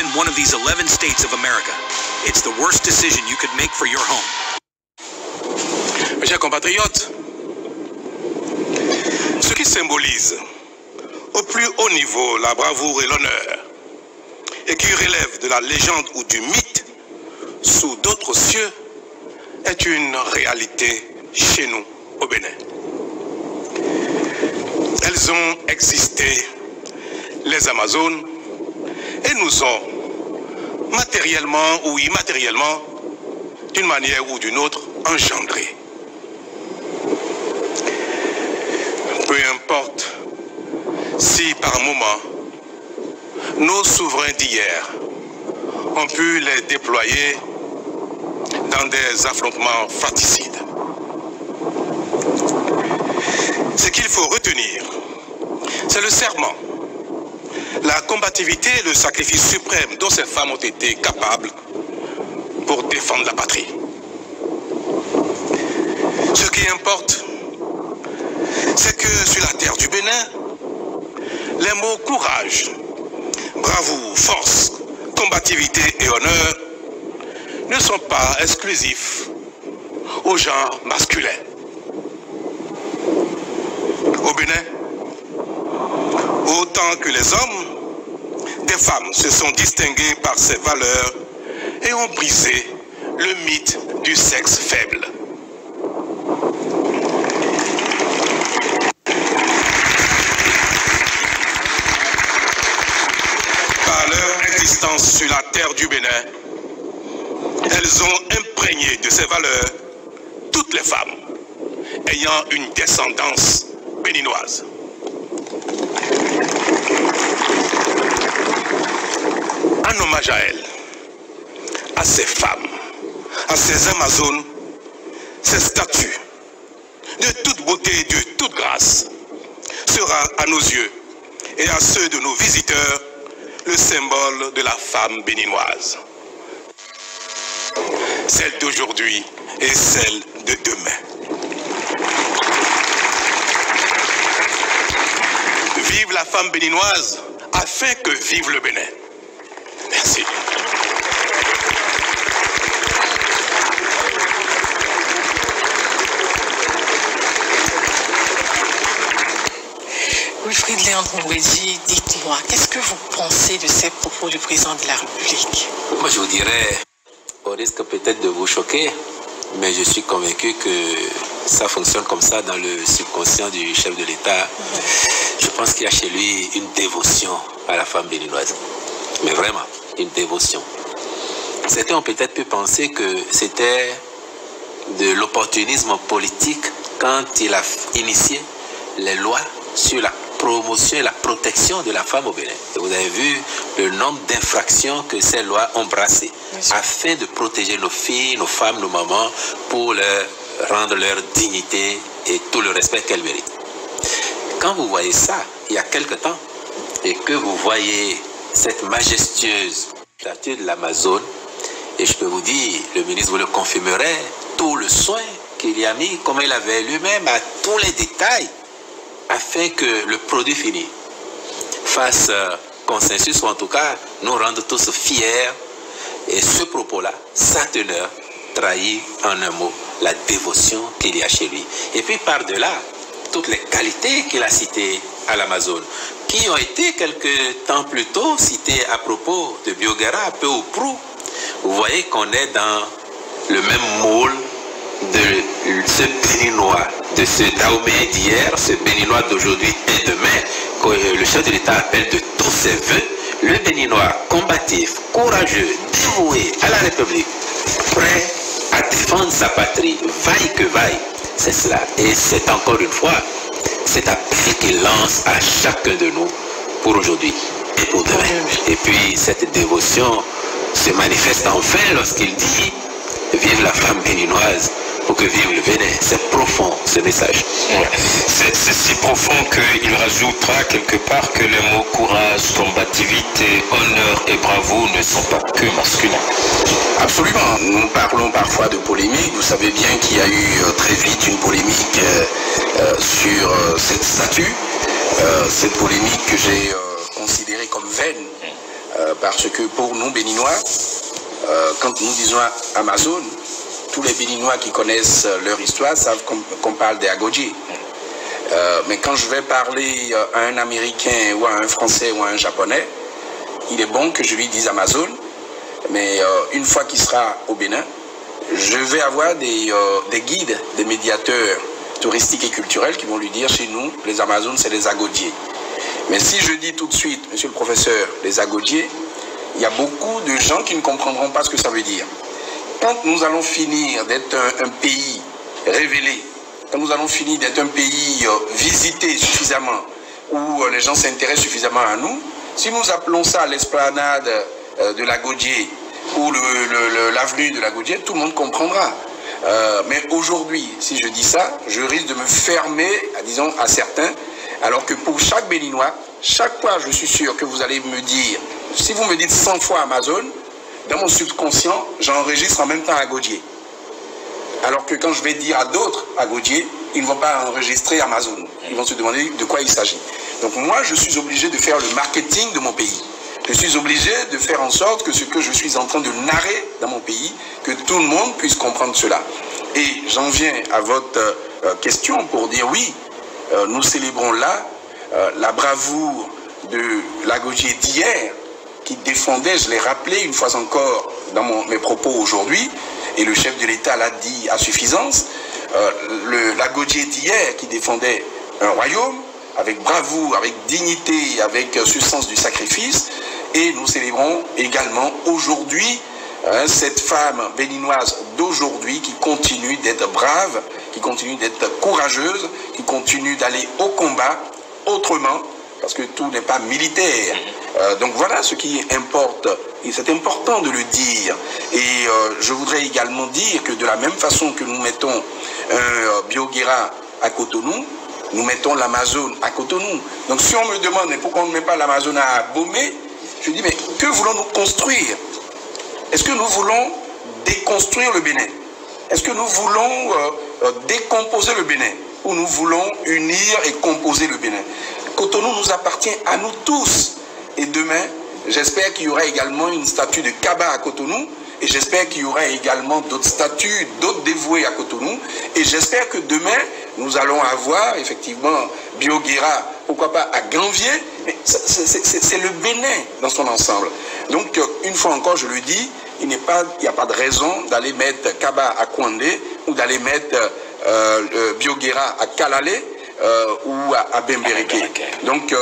in one of these 11 states of America. It's the worst decision you could make for your home. Mes chers compatriotes, ce qui symbolise au plus haut niveau la bravoure et l'honneur, et qui relève de la légende ou du mythe sous d'autres cieux, est une réalité chez nous au Bénin. Elles ont existé, les Amazones, et nous ont matériellement ou immatériellement, d'une manière ou d'une autre, engendrés. Peu importe si par moment nos souverains d'hier ont pu les déployer dans des affrontements fratricides. Ce qu'il faut retenir, c'est le serment, la combativité et le sacrifice suprême dont ces femmes ont été capables pour défendre la patrie. Ce qui importe, c'est que sur la terre du Bénin, les mots courage, bravoure, force, combativité et honneur ne sont pas exclusifs au genre masculin. Au Bénin, autant que les hommes, des femmes se sont distinguées par ces valeurs et ont brisé le mythe du sexe faible. Par leur existence sur la terre du Bénin, elles ont imprégné de ces valeurs toutes les femmes ayant une descendance béninoise. En hommage à elles, à ces femmes, à ces Amazones, ces statues de toute beauté et de toute grâce sera à nos yeux et à ceux de nos visiteurs le symbole de la femme béninoise. Celle d'aujourd'hui et celle de demain. Vive la femme béninoise afin que vive le Bénin. Merci. Wilfrid Léandre Ngouedji, dites-moi, qu'est-ce que vous pensez de ces propos du président de la République? Moi, je vous dirais, au risque peut-être de vous choquer, mais je suis convaincu que ça fonctionne comme ça dans le subconscient du chef de l'État. Je pense qu'il y a chez lui une dévotion à la femme béninoise. Mais vraiment, une dévotion. Certains ont peut-être pu penser que c'était de l'opportunisme politique quand il a initié les lois sur la promotion et la protection de la femme au Bénin. Et vous avez vu le nombre d'infractions que ces lois ont brassées afin de protéger nos filles, nos femmes, nos mamans pour leur rendre leur dignité et tout le respect qu'elles méritent. Quand vous voyez ça, il y a quelque temps, et que vous voyez cette majestueuse statue de l'Amazone, et je peux vous dire, le ministre vous le confirmerait, tout le soin qu'il y a mis, comme il avait lui-même à tous les détails, afin que le produit fini fasse consensus, ou en tout cas nous rende tous fiers. Et ce propos-là, sa teneur, trahit en un mot la dévotion qu'il y a chez lui. Et puis par-delà, toutes les qualités qu'il a citées à l'Amazone, qui ont été quelques temps plus tôt citées à propos de Biogara, peu ou prou. Vous voyez qu'on est dans le même moule de ce béninois, de ce Dahomey d'hier, ce béninois d'aujourd'hui et demain, que le chef de l'État appelle de tous ses voeux, le béninois combatif, courageux, dévoué à la République, prêt à défendre sa patrie, vaille que vaille. C'est cela. Et c'est encore une fois cet appel qu'il lance à chacun de nous pour aujourd'hui et pour demain. Et puis cette dévotion se manifeste enfin lorsqu'il dit « Vive la femme béninoise ». Pour que vive le Bénin. C'est profond ce message. C'est si profond qu'il rajoutera quelque part que les mots courage, combativité, honneur et bravoure ne sont pas que masculins. Absolument. Nous parlons parfois de polémique. Vous savez bien qu'il y a eu très vite une polémique sur cette statue. Cette polémique que j'ai considérée comme vaine. parce que pour nous, Béninois, quand nous disons Amazon, tous les Béninois qui connaissent leur histoire savent qu'on parle des Agodji. Mais quand je vais parler à un Américain ou à un Français ou à un Japonais, il est bon que je lui dise Amazon, mais une fois qu'il sera au Bénin, je vais avoir des guides, des médiateurs touristiques et culturels qui vont lui dire chez nous, les Amazones, c'est les Agodjiers. Mais si je dis tout de suite, monsieur le professeur, les Agodjiers, il y a beaucoup de gens qui ne comprendront pas ce que ça veut dire. Quand nous allons finir d'être un pays révélé, quand nous allons finir d'être un pays visité suffisamment, où les gens s'intéressent suffisamment à nous, si nous appelons ça l'esplanade de l'Agodjier ou l'avenue de l'Agodjier, tout le monde comprendra. Mais aujourd'hui, si je dis ça, je risque de me fermer, disons, à certains, alors que pour chaque Béninois, chaque fois, je suis sûr que vous allez me dire, si vous me dites 100 fois Amazon, dans mon subconscient, j'enregistre en même temps Agodjier. Alors que quand je vais dire à d'autres Agodjier, ils ne vont pas enregistrer Amazon. Ils vont se demander de quoi il s'agit. Donc moi, je suis obligé de faire le marketing de mon pays. Je suis obligé de faire en sorte que ce que je suis en train de narrer dans mon pays, que tout le monde puisse comprendre cela. Et j'en viens à votre question pour dire oui, nous célébrons là la bravoure de l'Agodjier d'hier, qui défendait, je l'ai rappelé une fois encore dans mes propos aujourd'hui, et le chef de l'État l'a dit à suffisance, l'Agodjier d'hier qui défendait un royaume avec bravoure, avec dignité, avec ce sens du sacrifice, et nous célébrons également aujourd'hui cette femme béninoise d'aujourd'hui qui continue d'être brave, qui continue d'être courageuse, qui continue d'aller au combat autrement, parce que tout n'est pas militaire. Donc voilà ce qui importe, et c'est important de le dire. Et je voudrais également dire que de la même façon que nous mettons un Bioguera à Cotonou, nous mettons l'Amazone à Cotonou. Donc si on me demande mais pourquoi on ne met pas l'Amazone à Bomé, je dis mais que voulons-nous construire? Est-ce que nous voulons déconstruire le Bénin? Est-ce que nous voulons décomposer le Bénin? Ou nous voulons unir et composer le Bénin? Cotonou nous appartient à nous tous. Et demain, j'espère qu'il y aura également une statue de Kaba à Cotonou. Et j'espère qu'il y aura également d'autres statues, d'autres dévoués à Cotonou. Et j'espère que demain, nous allons avoir effectivement Bioguera, pourquoi pas à Ganvier. Mais c'est le Bénin dans son ensemble. Donc, une fois encore, je le dis, il n'y a pas de raison d'aller mettre Kaba à Kouandé ou d'aller mettre Bioguera à Kalalé ou à Bembereke. Donc,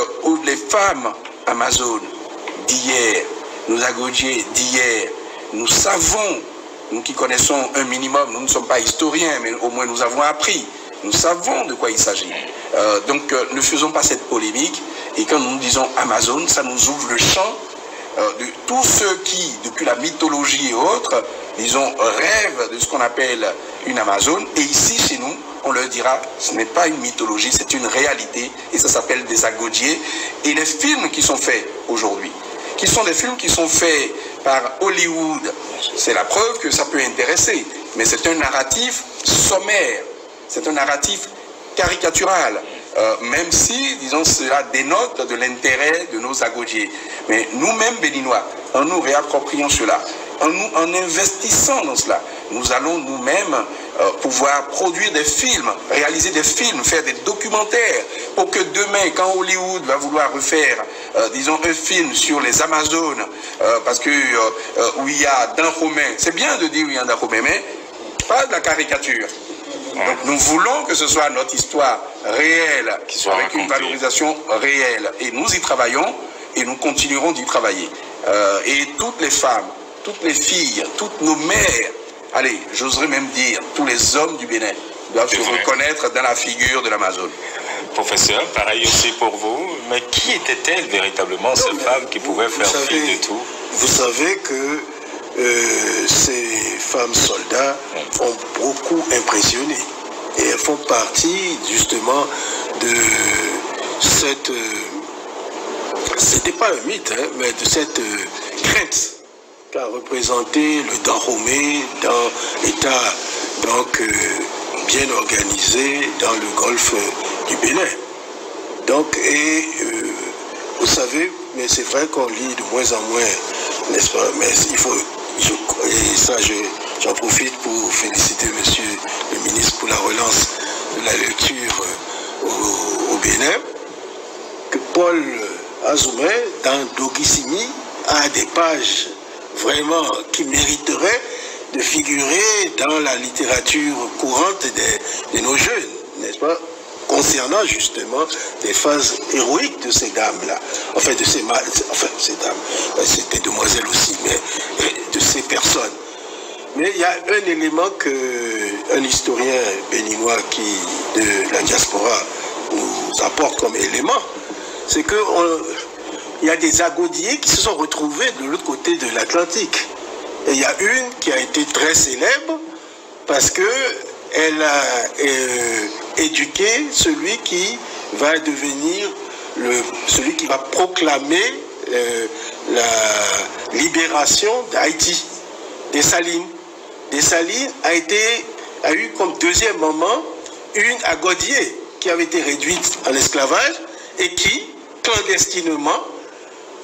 les femmes Amazones d'hier, nos Agodjiers d'hier, nous savons, nous qui connaissons un minimum, nous ne sommes pas historiens, mais au moins nous avons appris, nous savons de quoi il s'agit. Donc ne faisons pas cette polémique, et quand nous disons Amazon, ça nous ouvre le champ de tous ceux qui, depuis la mythologie et autres, disons, rêvent de ce qu'on appelle une Amazone, et ici chez nous, on leur dira, ce n'est pas une mythologie, c'est une réalité, et ça s'appelle des Agodjiers. Et les films qui sont faits aujourd'hui, qui sont des films qui sont faits par Hollywood, c'est la preuve que ça peut intéresser, mais c'est un narratif sommaire, c'est un narratif caricatural, même si, disons, cela dénote de l'intérêt de nos Agodjiers. Mais nous-mêmes, Béninois, en nous réappropriant cela, en investissant dans cela, nous allons nous-mêmes pouvoir produire des films, réaliser des films, faire des documentaires, pour que demain, quand Hollywood va vouloir refaire, disons, un film sur les Amazones, parce que où il y a Dahomey, c'est bien de dire où il y a Dahomey, mais pas de la caricature. Donc nous voulons que ce soit notre histoire réelle, avec une valorisation réelle. Et nous y travaillons, et nous continuerons d'y travailler. Et toutes les femmes, toutes les filles, toutes nos mères, allez, j'oserais même dire, tous les hommes du Bénin doivent se reconnaître dans la figure de l'Amazone. Professeur, pareil aussi pour vous, mais qui était-elle véritablement, cette femme qui pouvait faire fi de tout? Vous savez que ces femmes soldats ont beaucoup impressionné, et elles font partie justement de cette, c'était pas un mythe, hein, mais de cette crainte qu'a représenté le Dahomey dans l'État donc bien organisé dans le golfe du Bénin. Donc, et vous savez, mais c'est vrai qu'on lit de moins en moins, n'est-ce pas? Mais il faut, et ça j'en profite pour féliciter monsieur le ministre pour la relance de la lecture au Bénin, que Paul Azoumé, dans Dogissimi, a des pages vraiment qui mériteraient de figurer dans la littérature courante de nos jeunes, n'est-ce pas? Concernant justement les phases héroïques de ces dames-là, enfin de ces dames, c'était demoiselles aussi, mais de ces personnes. Mais il y a un élément qu'un historien béninois de la diaspora nous apporte comme élément, c'est qu'il y a des agodiers qui se sont retrouvés de l'autre côté de l'Atlantique. Et il y a une qui a été très célèbre parce qu'elle a éduqué celui qui va devenir celui qui va proclamer la libération d'Haïti, Dessalines. Dessalines a eu comme deuxième maman une agodier qui avait été réduite en esclavage et qui, clandestinement,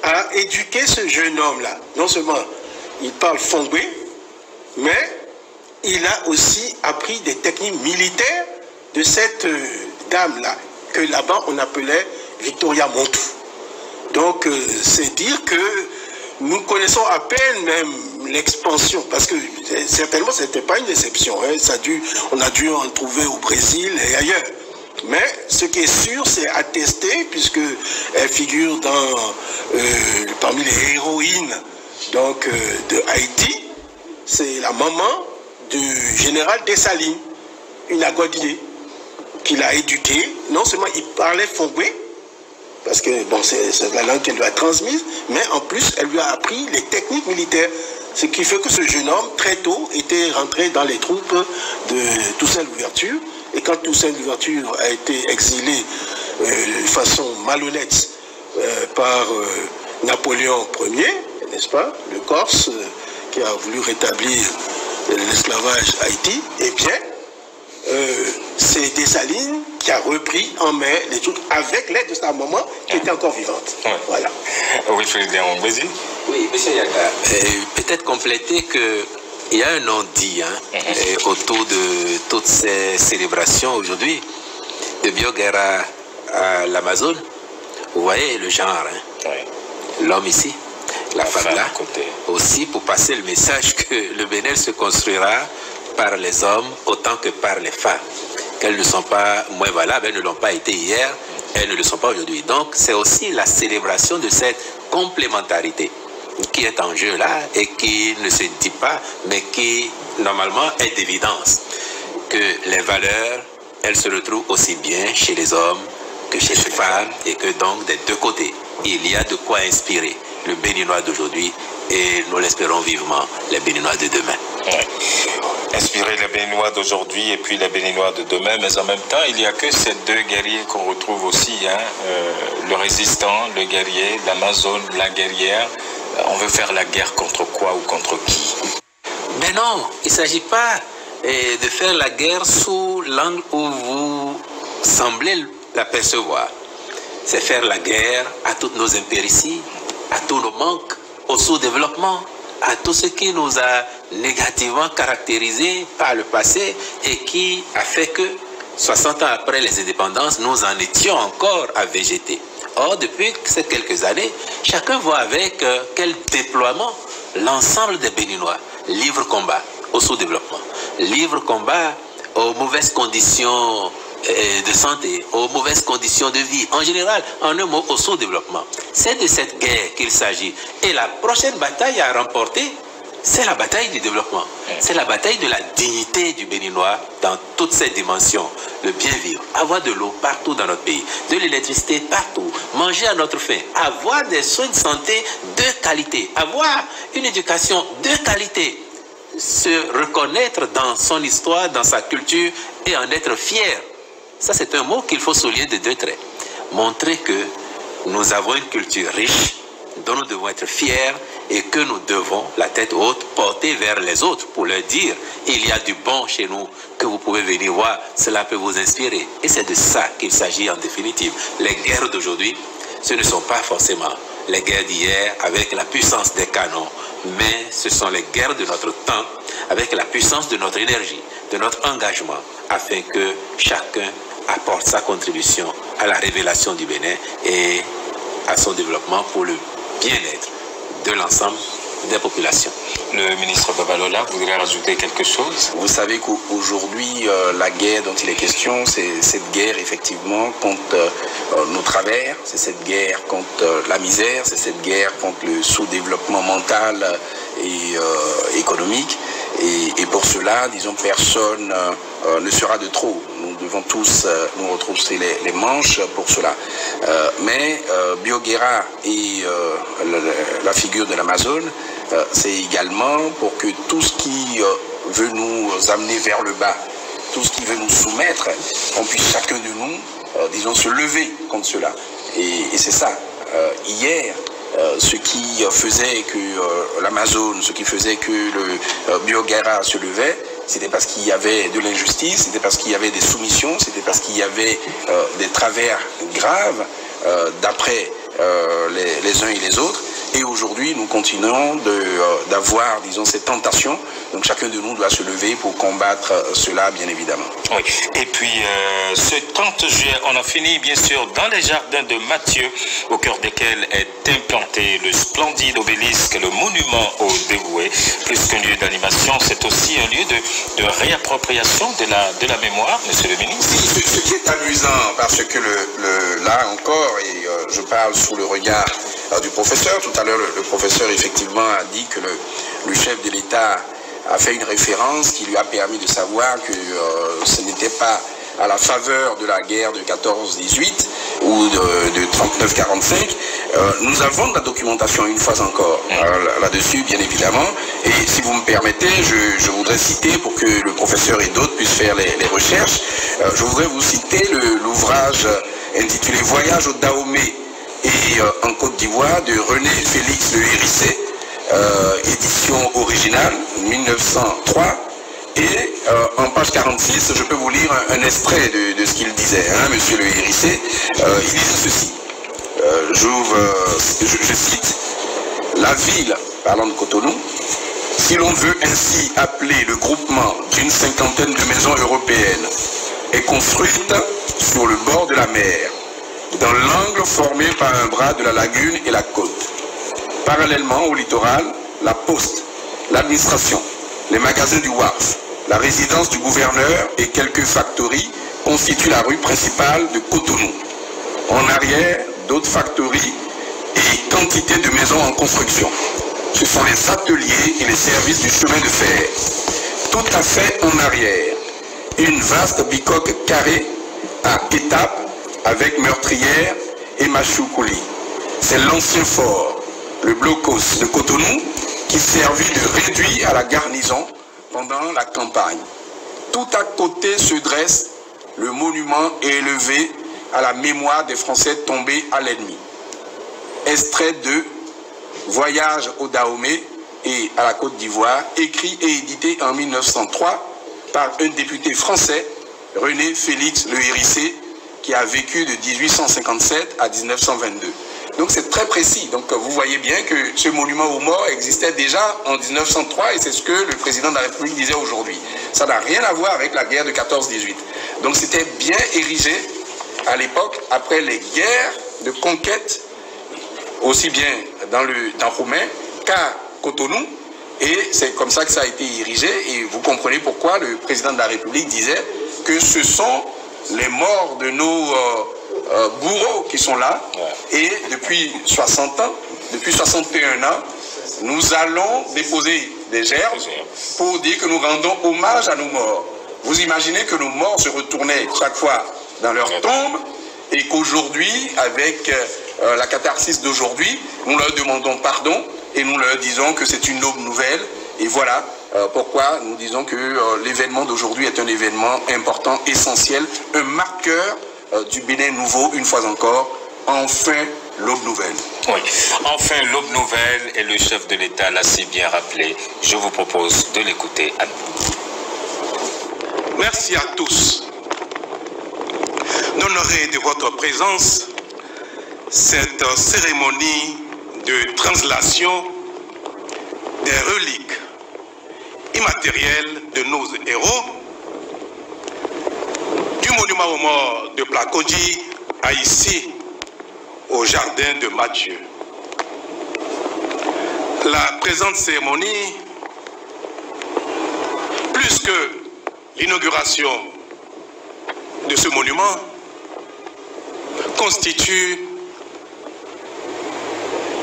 a éduqué ce jeune homme-là. Non seulement il parle fongbe, mais il a aussi appris des techniques militaires de cette dame-là, que là-bas on appelait Victoria Montou. Donc c'est dire que nous connaissons à peine même l'expansion, parce que certainement ce n'était pas une déception, hein, on a dû en trouver au Brésil et ailleurs. Mais ce qui est sûr, c'est attesté, puisqu'elle figure parmi les héroïnes donc, de Haïti. C'est la maman du général Dessalines, une agodier, qui l'a éduquée. Non seulement il parlait fongbe, parce que bon, c'est la langue qu'elle lui a transmise, mais en plus, elle lui a appris les techniques militaires. Ce qui fait que ce jeune homme, très tôt, était rentré dans les troupes de Toussaint Louverture. Et quand Toussaint Louverture a été exilé de façon malhonnête par Napoléon Ier, n'est-ce pas, le Corse, qui a voulu rétablir l'esclavage à Haïti, eh bien, c'est Dessalines qui a repris en main les trucs avec l'aide de sa maman qui était encore vivante. Ouais. Voilà. Oui, Frédéric Mbézi. Oui, monsieur Yaka, peut-être compléter qu'il y a un non-dit autour de toutes ces célébrations aujourd'hui, de Bioguerra à l'Amazone. Vous voyez le genre, hein? Oui. L'homme ici, la femme là, aussi pour passer le message que le Bénin se construira par les hommes autant que par les femmes. Qu'elles ne sont pas moins valables, elles ne l'ont pas été hier, elles ne le sont pas aujourd'hui. Donc c'est aussi la célébration de cette complémentarité qui est en jeu là et qui ne se dit pas, mais qui normalement est d'évidence. Que les valeurs, elles se retrouvent aussi bien chez les hommes que chez les femmes et que donc des deux côtés, il y a de quoi inspirer le Béninois d'aujourd'hui et nous l'espérons vivement, les Béninois de demain. Ouais. Inspirer les Béninois d'aujourd'hui et puis les Béninois de demain, mais en même temps, il n'y a que ces deux guerriers qu'on retrouve aussi, hein, le résistant, le guerrier, l'Amazone, la guerrière. On veut faire la guerre contre quoi ou contre qui? Mais non, il ne s'agit pas de faire la guerre sous l'angle où vous semblez l'apercevoir. C'est faire la guerre à toutes nos impérities, à tous nos manques, au sous-développement, à tout ce qui nous a négativement caractérisés par le passé et qui a fait que 60 ans après les indépendances, nous en étions encore à végéter. Or, depuis ces quelques années, chacun voit avec quel déploiement l'ensemble des Béninois livre combat au sous-développement, livre combat aux mauvaises conditions de santé, aux mauvaises conditions de vie, en général, en un mot, au sous-développement. C'est de cette guerre qu'il s'agit. Et la prochaine bataille à remporter, c'est la bataille du développement. C'est la bataille de la dignité du Béninois dans toutes ses dimensions. Le bien vivre, avoir de l'eau partout dans notre pays, de l'électricité partout, manger à notre faim, avoir des soins de santé de qualité, avoir une éducation de qualité, se reconnaître dans son histoire, dans sa culture et en être fier. Ça, c'est un mot qu'il faut souligner de deux traits. Montrer que nous avons une culture riche, dont nous devons être fiers et que nous devons, la tête haute, porter vers les autres pour leur dire il y a du bon chez nous que vous pouvez venir voir, cela peut vous inspirer. Et c'est de ça qu'il s'agit en définitive. Les guerres d'aujourd'hui, ce ne sont pas forcément les guerres d'hier avec la puissance des canons, mais ce sont les guerres de notre temps avec la puissance de notre énergie, de notre engagement, afin que chacun apporte sa contribution à la révélation du Bénin et à son développement pour le bien-être de l'ensemble des populations. Le ministre Babalola voudrait rajouter quelque chose? Vous savez qu'aujourd'hui, la guerre dont il est question, c'est cette guerre effectivement contre nos travers, c'est cette guerre contre la misère, c'est cette guerre contre le sous-développement mental et économique. Et pour cela, disons, personne ne sera de trop. Nous devons tous nous retrousser les manches pour cela. Mais Bioguerra et la figure de l'Amazone, c'est également pour que tout ce qui veut nous amener vers le bas, tout ce qui veut nous soumettre, on puisse chacun de nous, disons, se lever contre cela. Et c'est ça. Hier, ce qui faisait que l'Amazone, ce qui faisait que le Bioguerra se levait, c'était parce qu'il y avait de l'injustice, c'était parce qu'il y avait des soumissions, c'était parce qu'il y avait des travers graves d'après les uns et les autres. Et aujourd'hui, nous continuons d'avoir, disons, cette tentation. Donc chacun de nous doit se lever pour combattre cela, bien évidemment. Oui. Et puis, ce 30 juillet, on a fini, bien sûr, dans les jardins de Mathieu, au cœur desquels est implanté le splendide obélisque, le monument aux dévoués. Plus qu'un lieu d'animation, c'est aussi un lieu de réappropriation de la mémoire, monsieur le ministre. Oui, ce qui est amusant, parce que là encore, et je parle sous le regard du professeur. Tout à l'heure, le professeur effectivement a dit que le chef de l'État a fait une référence qui lui a permis de savoir que ce n'était pas à la faveur de la guerre de 14-18 ou de 39-45. Nous avons de la documentation une fois encore là-dessus, bien évidemment. Et si vous me permettez, je voudrais citer, pour que le professeur et d'autres puissent faire les recherches, je voudrais vous citer l'ouvrage intitulé « Voyage au Dahomey » et en Côte d'Ivoire de René Félix Le Hérissé, édition originale 1903, et en page 46, je peux vous lire un extrait de ce qu'il disait, hein, monsieur Le Hérissé. Il disait ceci, je cite: la ville, parlant de Cotonou, si l'on veut ainsi appeler le groupement d'une cinquantaine de maisons européennes, est construite sur le bord de la mer, dans l'angle formé par un bras de la lagune et la côte. Parallèlement au littoral, la poste, l'administration, les magasins du WAF, la résidence du gouverneur et quelques factories constituent la rue principale de Cotonou. En arrière, d'autres factories et quantité de maisons en construction. Ce sont les ateliers et les services du chemin de fer. Tout à fait en arrière, une vaste bicoque carrée à étapes avec meurtrière et machoukouli. C'est l'ancien fort, le blocos de Cotonou, qui servit de réduit à la garnison pendant la campagne. Tout à côté se dresse le monument élevé à la mémoire des Français tombés à l'ennemi. Extrait de Voyage au Dahomey et à la Côte d'Ivoire, écrit et édité en 1903 par un député français, René Félix Le Hérissé, qui a vécu de 1857 à 1922. Donc c'est très précis. Donc vous voyez bien que ce monument aux morts existait déjà en 1903 et c'est ce que le président de la République disait aujourd'hui. Ça n'a rien à voir avec la guerre de 14-18. Donc c'était bien érigé à l'époque, après les guerres de conquête, aussi bien dans Roumain qu'à Cotonou. Et c'est comme ça que ça a été érigé. Et vous comprenez pourquoi le président de la République disait que ce sont les morts de nos bourreaux qui sont là. Et depuis 60 ans, depuis 61 ans, nous allons déposer des gerbes pour dire que nous rendons hommage à nos morts. Vous imaginez que nos morts se retournaient chaque fois dans leur tombe et qu'aujourd'hui, avec la catharsis d'aujourd'hui, nous leur demandons pardon et nous leur disons que c'est une noble nouvelle. Et voilà pourquoi nous disons que l'événement d'aujourd'hui est un événement important, essentiel, un marqueur du Bénin nouveau, une fois encore. Enfin, l'aube nouvelle. Oui, enfin l'aube nouvelle, et le chef de l'État l'a si bien rappelé. Je vous propose de l'écouter à nous. Merci à tous d'honorer de votre présence cette cérémonie de translation des reliques immatérielles de nos héros, du monument aux morts de Plakodji à ici, au jardin de Mathieu. La présente cérémonie, plus que l'inauguration de ce monument, constitue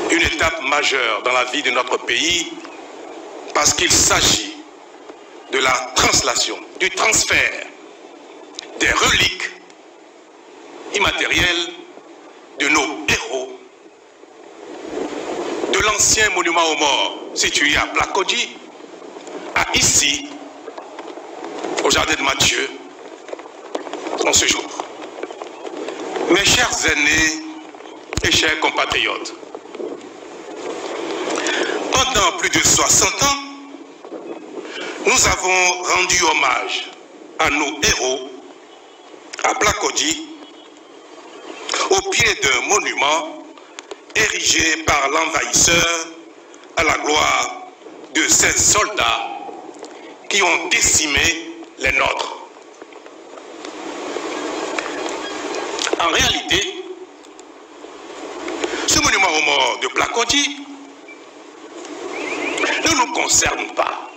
une étape majeure dans la vie de notre pays parce qu'il s'agit de la translation, du transfert des reliques immatérielles de nos héros, de l'ancien monument aux morts situé à Plakodji à ici, au jardin de Mathieu, en ce jour. Mes chers aînés et chers compatriotes, pendant plus de 60 ans, nous avons rendu hommage à nos héros à Plakodji, au pied d'un monument érigé par l'envahisseur à la gloire de ces soldats qui ont décimé les nôtres. En réalité, ce monument aux morts de Plakodji ne nous concerne pas.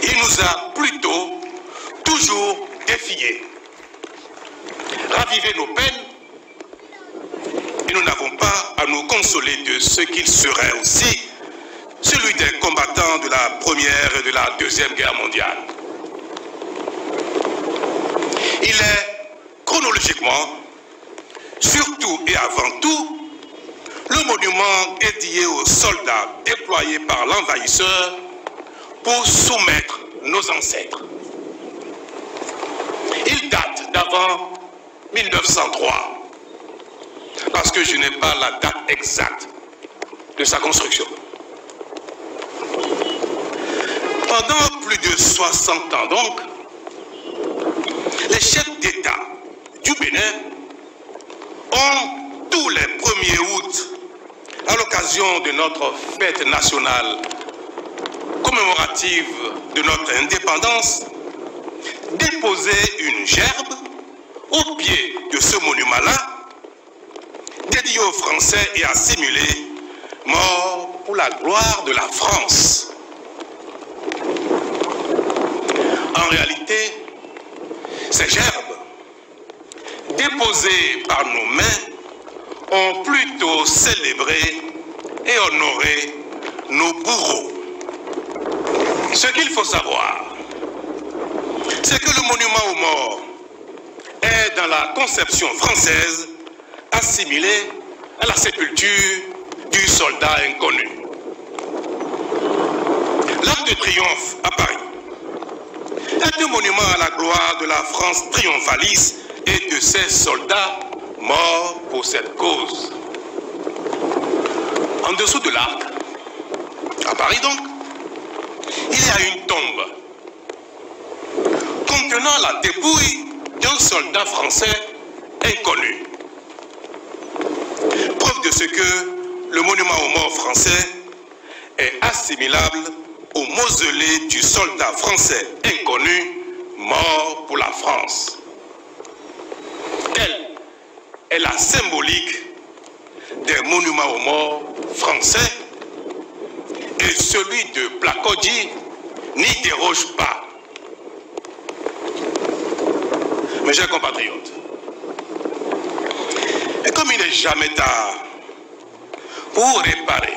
Il nous a plutôt toujours défiés, ravivé nos peines, et nous n'avons pas à nous consoler de ce qu'il serait aussi celui des combattants de la Première et de la Deuxième Guerre mondiale. Il est chronologiquement, surtout et avant tout, le monument dédié aux soldats déployés par l'envahisseur pour soumettre nos ancêtres. Il date d'avant 1903, parce que je n'ai pas la date exacte de sa construction. Pendant plus de 60 ans donc, les chefs d'État du Bénin ont tous les 1er août, à l'occasion de notre fête nationale commémorative de notre indépendance, déposé une gerbe au pied de ce monument-là, dédié aux Français et assimilés, morts pour la gloire de la France. En réalité, ces gerbes, déposées par nos mains, ont plutôt célébré et honoré nos bourreaux. Ce qu'il faut savoir, c'est que le monument aux morts est dans la conception française assimilé à la sépulture du soldat inconnu. L'Arc de Triomphe à Paris est un monument à la gloire de la France triomphaliste et de ses soldats morts pour cette cause. En dessous de l'arc, à Paris donc, il y a une tombe contenant la dépouille d'un soldat français inconnu. Preuve de ce que le monument aux morts français est assimilable au mausolée du soldat français inconnu mort pour la France. Telle est la symbolique des monuments aux morts français, et celui de Plakodji n'y déroge pas. Mes chers compatriotes, et comme il n'est jamais tard pour réparer,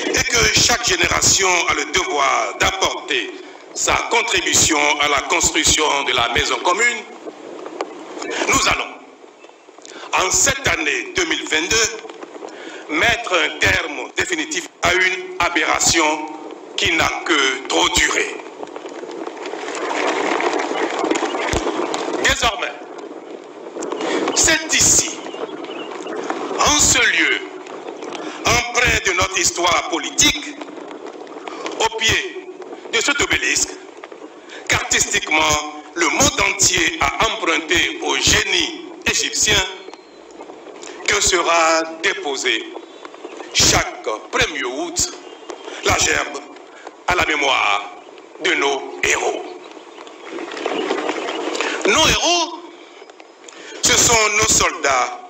et que chaque génération a le devoir d'apporter sa contribution à la construction de la maison commune, nous allons, en cette année 2022, mettre un terme définitif à une aberration qui n'a que trop duré. Désormais, c'est ici, en ce lieu, empreint de notre histoire politique, au pied de cet obélisque, qu'artistiquement le monde entier a emprunté au génie égyptien, que sera déposée chaque 1er août la gerbe à la mémoire de nos héros. Nos héros, ce sont nos soldats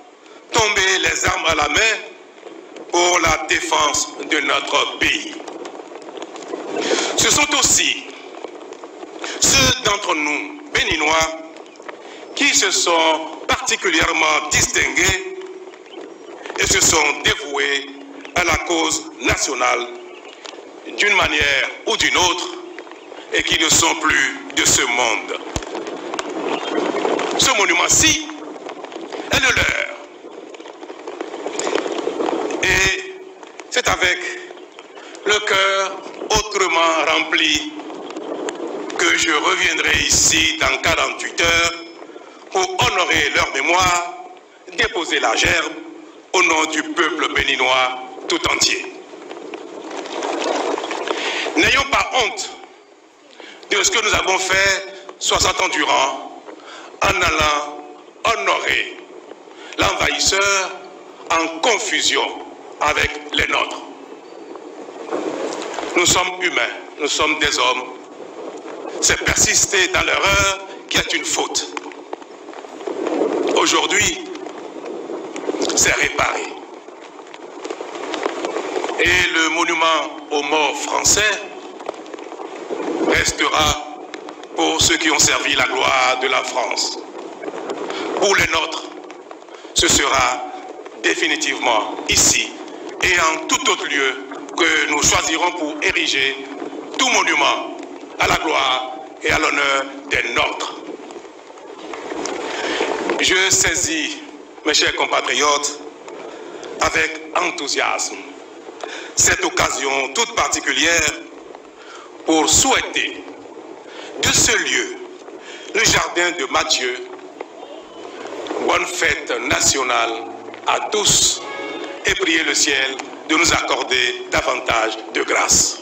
tombés les armes à la main pour la défense de notre pays. Ce sont aussi ceux d'entre nous, Béninois, qui se sont particulièrement distingués et se sont dévoués à la cause nationale d'une manière ou d'une autre et qui ne sont plus de ce monde. Ce monument-ci est le leur. Et c'est avec le cœur autrement rempli que je reviendrai ici dans 48 heures pour honorer leur mémoire, déposer la gerbe au nom du peuple béninois tout entier. N'ayons pas honte de ce que nous avons fait 60 ans durant en allant honorer l'envahisseur en confusion avec les nôtres. Nous sommes humains, nous sommes des hommes. C'est persister dans l'erreur qui est une faute. Aujourd'hui, c'est réparé. Et le monument aux morts français restera pour ceux qui ont servi la gloire de la France. Pour les nôtres, ce sera définitivement ici et en tout autre lieu que nous choisirons pour ériger tout monument à la gloire et à l'honneur des nôtres. Je saisis, mes chers compatriotes, avec enthousiasme cette occasion toute particulière pour souhaiter de ce lieu, le jardin de Mathieu, bonne fête nationale à tous et prier le ciel de nous accorder davantage de grâce.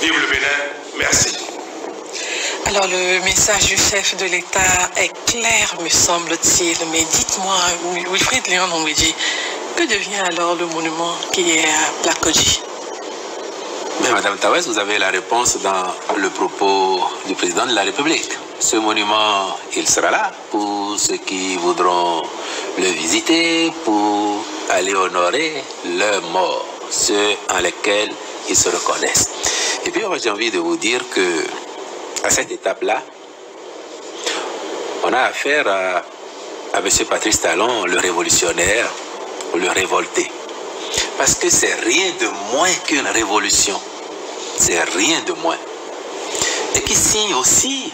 Vive le Bénin, merci. Alors le message du chef de l'État est clair, me semble-t-il, mais dites-moi, Wilfrid Léon Nomwedji, que devient alors le monument qui est à Plakodji? Mais Madame Tawes, vous avez la réponse dans le propos du président de la République. Ce monument, il sera là pour ceux qui voudront le visiter, pour aller honorer leurs morts, ceux en lesquels ils se reconnaissent. Et puis, moi, j'ai envie de vous dire que à cette étape-là, on a affaire à M. Patrice Talon, le révolutionnaire, le révolté. Parce que c'est rien de moins qu'une révolution. C'est rien de moins. Et qui signe aussi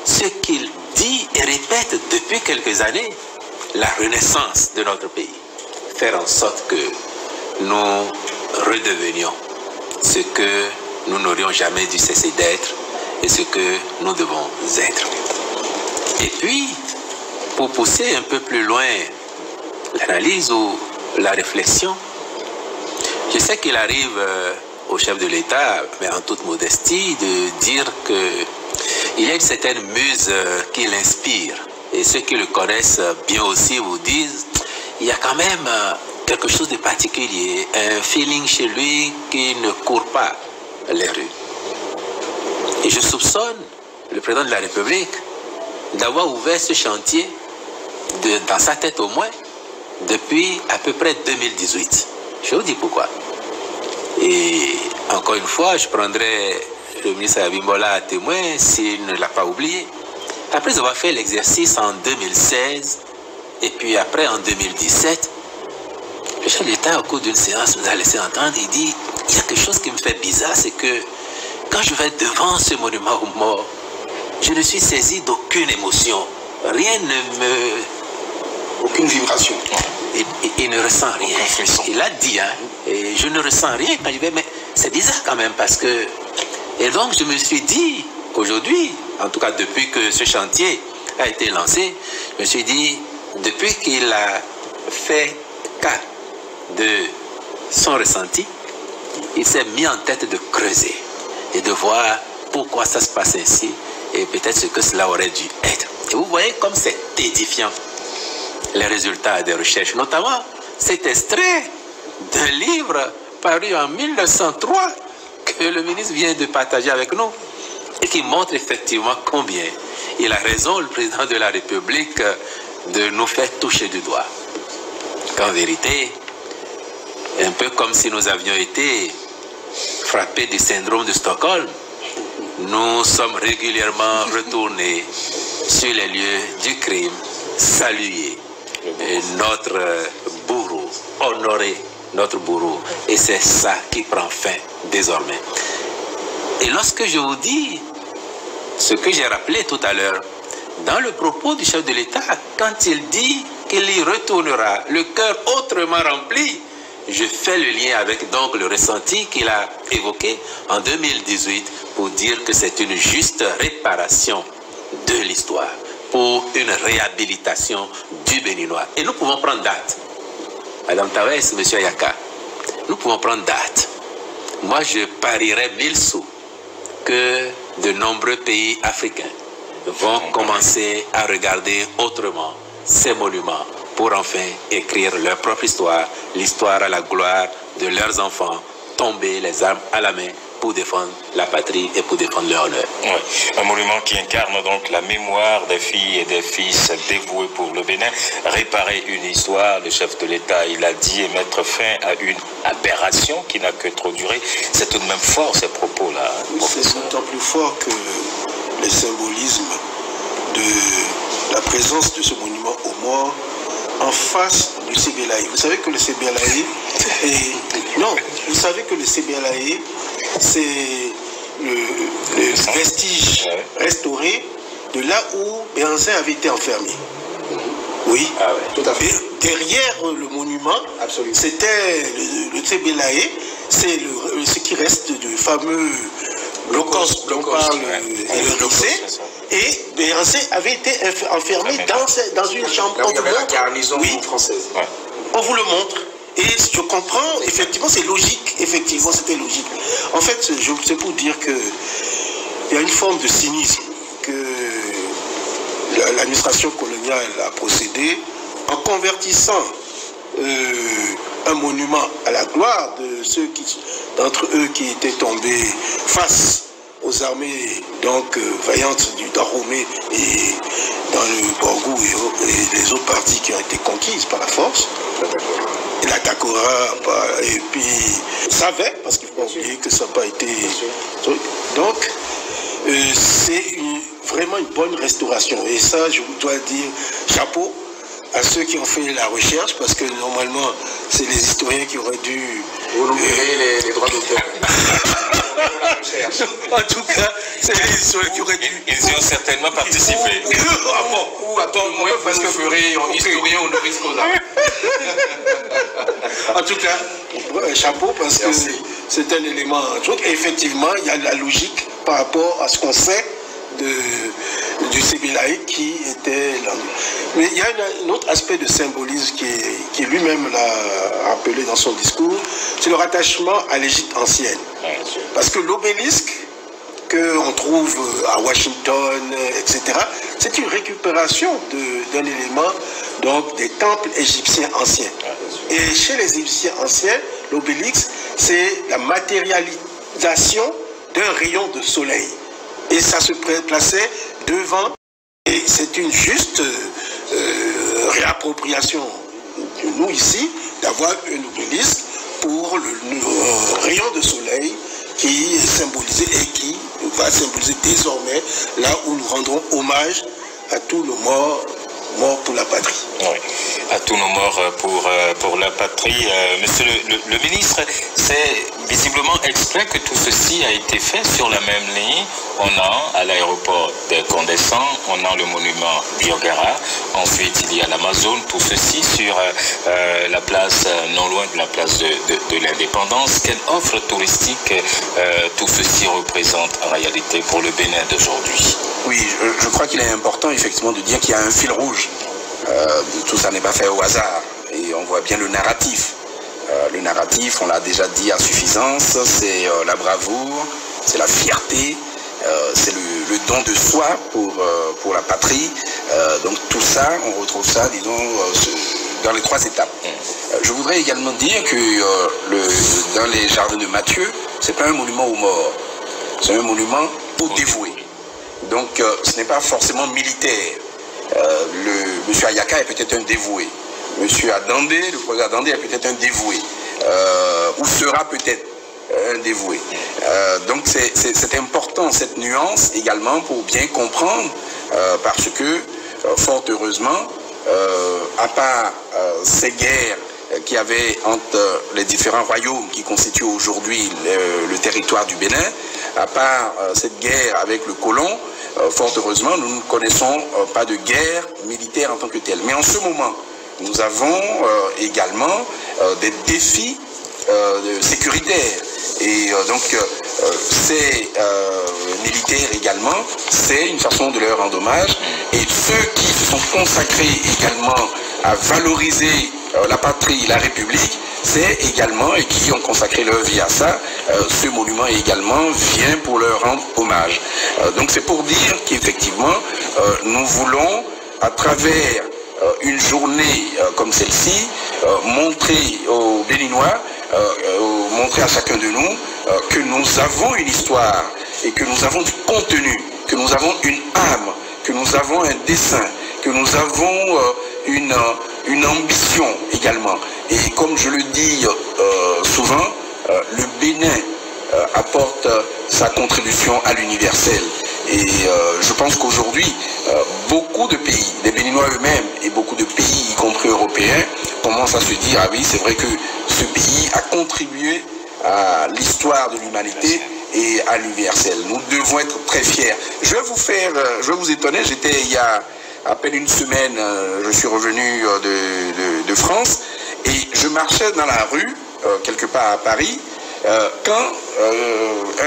ce qu'il dit et répète depuis quelques années, la renaissance de notre pays. Faire en sorte que nous redevenions ce que nous n'aurions jamais dû cesser d'être et ce que nous devons être. Et puis, pour pousser un peu plus loin l'analyse ou la réflexion, je sais qu'il arrive au chef de l'État, mais en toute modestie, de dire qu'il y a une certaine muse qui l'inspire. Et ceux qui le connaissent bien aussi vous disent, il y a quand même quelque chose de particulier, un feeling chez lui qui ne court pas les rues. Et je soupçonne le président de la République d'avoir ouvert ce chantier, dans sa tête au moins, depuis à peu près 2018. Je vous dis pourquoi. Et encore une fois, je prendrai le ministre Abimbola à témoin s'il ne l'a pas oublié. Après avoir fait l'exercice en 2016 et puis après en 2017, le chef de l'État au cours d'une séance nous a laissé entendre, il dit, il y a quelque chose qui me fait bizarre, c'est que quand je vais devant ce monument aux morts, je ne suis saisi d'aucune émotion. Rien ne me... Aucune vibration. Il ne ressent rien. Il a dit, hein, et je ne ressens rien quand je vais, mais c'est bizarre quand même parce que... Et donc je me suis dit, aujourd'hui, en tout cas depuis que ce chantier a été lancé, je me suis dit, depuis qu'il a fait cas de son ressenti, il s'est mis en tête de creuser et de voir pourquoi ça se passe ainsi et peut-être ce que cela aurait dû être. Et vous voyez comme c'est édifiant. les résultats des recherches, notamment cet extrait d'un livre paru en 1903 que le ministre vient de partager avec nous et qui montre effectivement combien il a raison, le président de la République, de nous faire toucher du doigt. Qu'en vérité, un peu comme si nous avions été frappés du syndrome de Stockholm, nous sommes régulièrement retournés sur les lieux du crime, saluer notre bourreau, honorer notre bourreau. Et c'est ça qui prend fin désormais. Et lorsque je vous dis ce que j'ai rappelé tout à l'heure, dans le propos du chef de l'État, quand il dit qu'il y retournera le cœur autrement rempli, je fais le lien avec donc le ressenti qu'il a évoqué en 2018 pour dire que c'est une juste réparation de l'histoire, pour une réhabilitation du Béninois. Et nous pouvons prendre date. Madame Tawès, Monsieur Ayaka, nous pouvons prendre date. Moi, je parierais 1000 sous que de nombreux pays africains vont commencer à regarder autrement ces monuments pour enfin écrire leur propre histoire, l'histoire à la gloire de leurs enfants, tomber les armes à la main pour défendre la patrie et pour défendre leur honneur. Oui, un monument qui incarne donc la mémoire des filles et des fils dévoués pour le Bénin, réparer une histoire, le chef de l'État, il a dit, et mettre fin à une aberration qui n'a que trop duré. C'est tout de même fort ces propos-là. Oui, c'est d'autant plus fort que le symbolisme de la présence de ce monument aux morts en face du CBLAE. Vous savez que le CBLAE est... Non, vous savez que le CBLAE, c'est le vestige restauré de là où Béhanzin avait été enfermé. Oui, tout à fait. Derrière le monument, c'était le CBLAE, c'est ce qui reste du fameux blocos dont parle le lycée. Et Béhanzin avait été enfermé dans une chambre. Là où il y avait la garnison française. Ouais. On vous le montre. Et je comprends, effectivement, c'est logique. Effectivement, c'était logique. En fait, c'est pour dire qu'il y a une forme de cynisme que l'administration coloniale a procédé en convertissant un monument à la gloire de ceux d'entre eux qui étaient tombés face aux armées donc vaillantes du Dahomey et dans le Borgou et les autres parties qui ont été conquises par la force. Et la Takora, et puis savait, parce qu'il ne faut pas oublier que ça n'a pas été... Donc, c'est vraiment une bonne restauration. Et ça, je dois dire chapeau à ceux qui ont fait la recherche, parce que normalement, c'est les historiens qui auraient dû... Vous nous direz les droits d'auteur. En tout cas, c'est les historiens qui auraient dû... Ils y ont certainement participé. Ah bon, ou à tout le moins, parce que vous ferez historien honoris causa. En tout cas, chapeau, parce que c'est un élément... Et effectivement, il y a la logique par rapport à ce qu'on sait du CBLAE qui était là. Mais il y a un autre aspect de symbolisme qui lui-même l'a rappelé dans son discours, c'est le rattachement à l'Égypte ancienne. Parce que l'obélisque qu'on trouve à Washington, etc., c'est une récupération d'un élément donc, des temples égyptiens anciens. Et chez les Égyptiens anciens, l'obélisque, c'est la matérialisation d'un rayon de soleil. Et ça se plaçait devant, et c'est une juste réappropriation de nous ici, d'avoir un obélisque pour le rayon de soleil qui est symbolisé et qui va symboliser désormais là où nous rendrons hommage à tous nos morts pour la patrie. Oui, à tous nos morts pour la patrie. Monsieur le ministre, c'est visiblement exprès que tout ceci a été fait sur la même ligne. On a à l'aéroport de Condescend, on a le monument Biogara, ensuite il y a l'Amazone, tout ceci sur la place, non loin de la place de l'Indépendance. Quelle offre touristique tout ceci représente en réalité pour le Bénin d'aujourd'hui? Oui, je crois qu'il est important effectivement de dire qu'il y a un fil rouge. Tout ça n'est pas fait au hasard. Et on voit bien le narratif. Le narratif, on l'a déjà dit à suffisance, c'est la bravoure, c'est la fierté c'est le don de soi pour la patrie. Donc tout ça, on retrouve ça, disons, dans les 3 étapes. Je voudrais également dire que dans les jardins de Matthieu, c'est pas un monument aux morts, c'est un monument aux dévoués. Donc ce n'est pas forcément militaire. Monsieur Ayaka est peut-être un dévoué. Monsieur Adandé, le professeur Adandé est peut-être un dévoué. Ou sera peut-être un dévoué. Donc c'est important cette nuance également pour bien comprendre, parce que fort heureusement, à part ces guerres qu'il y avait entre les différents royaumes qui constituent aujourd'hui le territoire du Bénin, à part cette guerre avec le colon, fort heureusement, nous ne connaissons pas de guerre militaire en tant que telle. Mais en ce moment, nous avons également des défis sécuritaires. Et donc, ces militaires également, c'est une façon de leur rendre hommage. Et ceux qui se sont consacrés également à valoriser la patrie, la République, c'est également, et qui ont consacré leur vie à ça, ce monument également vient pour leur rendre hommage. Donc c'est pour dire qu'effectivement, nous voulons, à travers une journée comme celle-ci, montrer aux Béninois, montrer à chacun de nous que nous avons une histoire et que nous avons du contenu, que nous avons une âme, que nous avons un dessein, que nous avons une ambition également. Et comme je le dis souvent, le Bénin apporte sa contribution à l'universel. Et je pense qu'aujourd'hui, beaucoup de pays, les Béninois eux-mêmes et beaucoup de pays, y compris européens, commencent à se dire, ah oui, c'est vrai que ce pays a contribué à l'histoire de l'humanité et à l'universel. Nous devons être très fiers. Je vais vous étonner, j'étais il y a à peine une semaine, je suis revenu de France, et je marchais dans la rue, quelque part à Paris, quand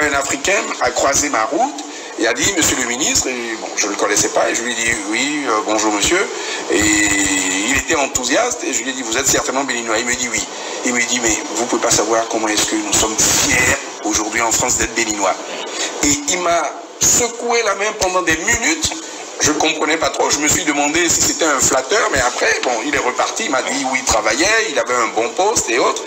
un Africain a croisé ma route et a dit, monsieur le ministre, et bon, je ne le connaissais pas, et je lui ai dit, oui, bonjour monsieur, et il était enthousiaste, et je lui ai dit, vous êtes certainement béninois. Il me dit oui. Il me dit, mais vous ne pouvez pas savoir comment est-ce que nous sommes fiers aujourd'hui en France d'être béninois. Et il m'a secoué la main pendant des minutes. Je ne comprenais pas trop, je me suis demandé si c'était un flatteur, mais après, bon, il est reparti, il m'a dit où il travaillait, il avait un bon poste et autres.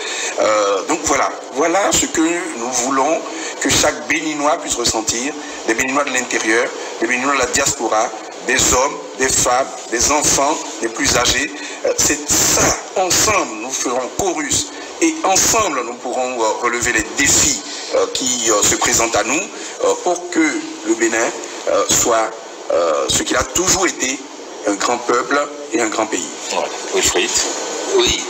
Donc voilà ce que nous voulons que chaque Béninois puisse ressentir, des Béninois de l'intérieur, des Béninois de la diaspora, des hommes, des femmes, des enfants, les plus âgés. C'est ça, ensemble, nous ferons chorus, et ensemble, nous pourrons relever les défis qui se présentent à nous pour que le Bénin soit ce qu'il a toujours été, un grand peuple et un grand pays. Voilà. Wilfried. Oui,